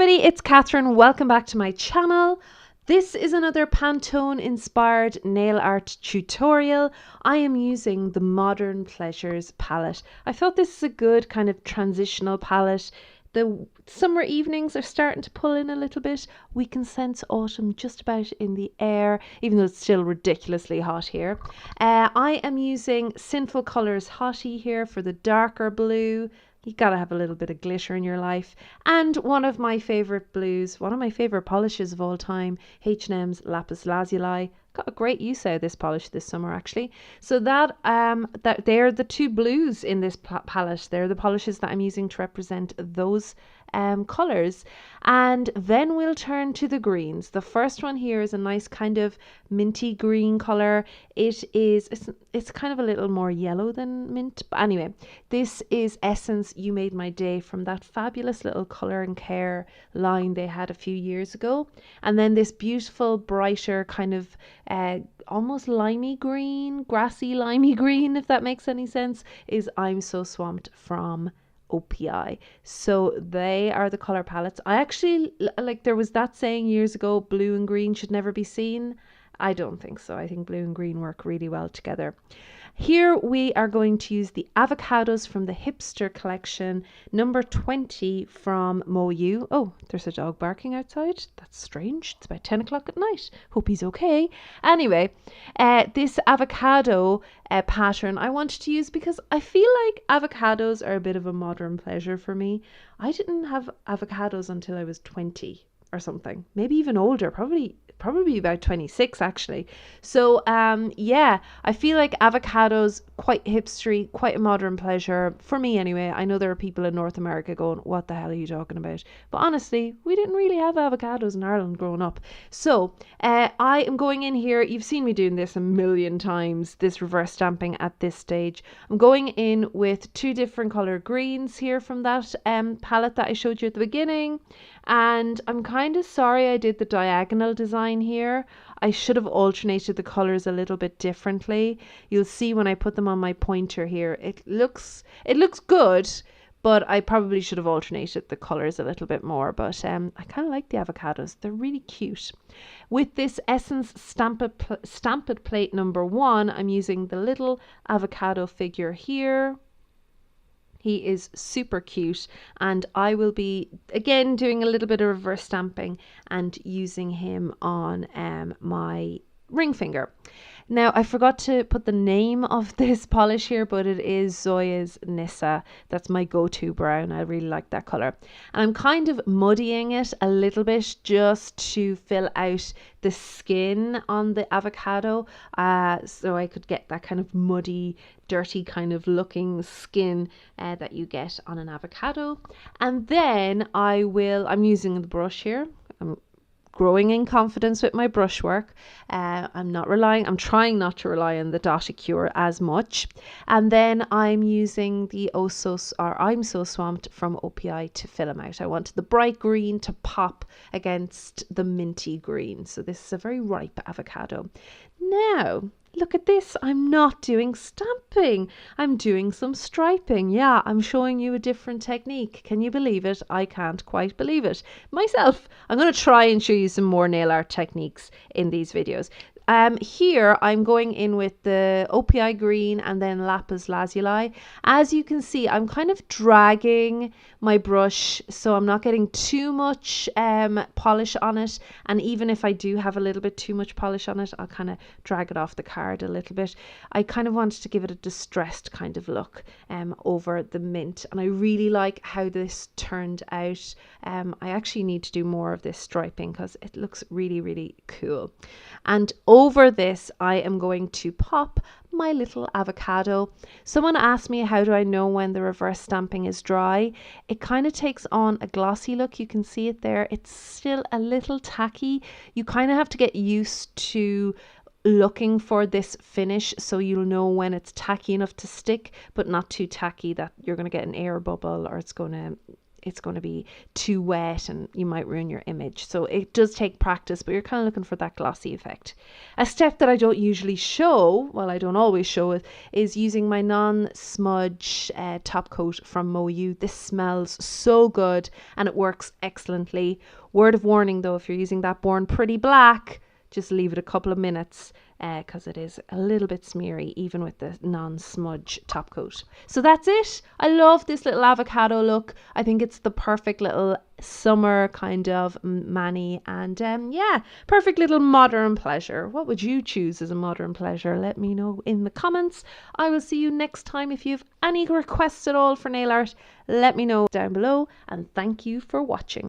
everybody, it's Catherine. Welcome back to my channel. This is another Pantone inspired nail art tutorial. I am using the Modern Pleasures palette. I thought this is a good kind of transitional palette. The summer evenings are starting to pull in a little bit. We can sense autumn just about in the air, even though it's still ridiculously hot here. I am using Sinful Colours Hottie here for the darker blue. You gotta have a little bit of glitter in your life. And one of my favorite blues, one of my favorite polishes of all time, H&M's Lapis Lazuli. Got a great use out of this polish this summer actually. So that they're the two blues in this palette. They're the polishes that I'm using to represent those colors. And then we'll turn to the greens. The first one here is a nice kind of minty green color. It's kind of a little more yellow than mint, but anyway, this is Essence You Made My Day from that fabulous little Color and Care line they had a few years ago. And then this beautiful brighter kind of almost limey green, grassy limey green, if that makes any sense, is I'm So Swamped from OPI. So they are the color palettes. I actually, like, there was that saying years ago, blue and green should never be seen. I don't think so. I think blue and green work really well together. Here we are going to use the Avocados from the Hipster collection, number 20 from Moyu. Oh, there's a dog barking outside. That's strange. It's about 10 o'clock at night. Hope he's okay. Anyway, this avocado pattern I wanted to use because I feel like avocados are a bit of a modern pleasure for me. I didn't have avocados until I was 20 or something, maybe even older, probably about 26 actually. So yeah, I feel like avocados, quite hipstery, quite a modern pleasure for me anyway. I know there are people in North America going, what the hell are you talking about? But honestly, we didn't really have avocados in Ireland growing up. So I am going in here, you've seen me doing this a million times, this reverse stamping at this stage. I'm going in with two different color greens here from that palette that I showed you at the beginning. And I'm kind of sorry I did the diagonal design here. I should have alternated the colors a little bit differently. You'll see when I put them on my pointer here, it looks good, but I probably should have alternated the colors a little bit more. But I kind of like the avocados. They're really cute. With this Essence Stamped Plate number 1, I'm using the little avocado figure here. He is super cute, and I will be again doing a little bit of reverse stamping and using him on my ring finger. Now, I forgot to put the name of this polish here, but it is Zoya's Nissa. That's my go-to brown. I really like that color. And I'm kind of muddying it a little bit just to fill out the skin on the avocado, so I could get that kind of muddy, dirty kind of looking skin that you get on an avocado. And then I'm using the brush here. I'm growing in confidence with my brushwork. I'm trying not to rely on the Dotticure as much. And then I'm using the I'm So Swamped from OPI to fill them out. I wanted the bright green to pop against the minty green. So this is a very ripe avocado. Now, look at this. I'm not doing stamping. I'm doing some striping. Yeah, I'm showing you a different technique. Can you believe it? I can't quite believe it myself. I'm going to try and show you some more nail art techniques in these videos. Here I'm going in with the OPI green and then Lapis Lazuli. As you can see, I'm kind of dragging my brush so I'm not getting too much polish on it. And even if I do have a little bit too much polish on it, I'll kind of drag it off the card a little bit. I kind of wanted to give it a distressed kind of look over the mint. And I really like how this turned out. I actually need to do more of this striping because it looks really, really cool. And over this, I am going to pop my little avocado. Someone asked me, how do I know when the reverse stamping is dry? It kind of takes on a glossy look. You can see it there. It's still a little tacky. You kind of have to get used to looking for this finish so you'll know when it's tacky enough to stick, but not too tacky that you're going to get an air bubble or it's going to it's going to be too wet and you might ruin your image. So it does take practice, but you're kind of looking for that glossy effect. A step that I don't usually show, well, I don't always show it, is using my non-smudge top coat from MoYou. This smells so good and it works excellently. Word of warning though, if you're using that Born Pretty Black, just leave it a couple of minutes because it is a little bit smeary even with the non-smudge top coat. So that's it. I love this little avocado look. I think it's the perfect little summer kind of mani, and yeah, perfect little modern pleasure. What would you choose as a modern pleasure? Let me know in the comments. I will see you next time. If you have any requests at all for nail art, let me know down below, and thank you for watching.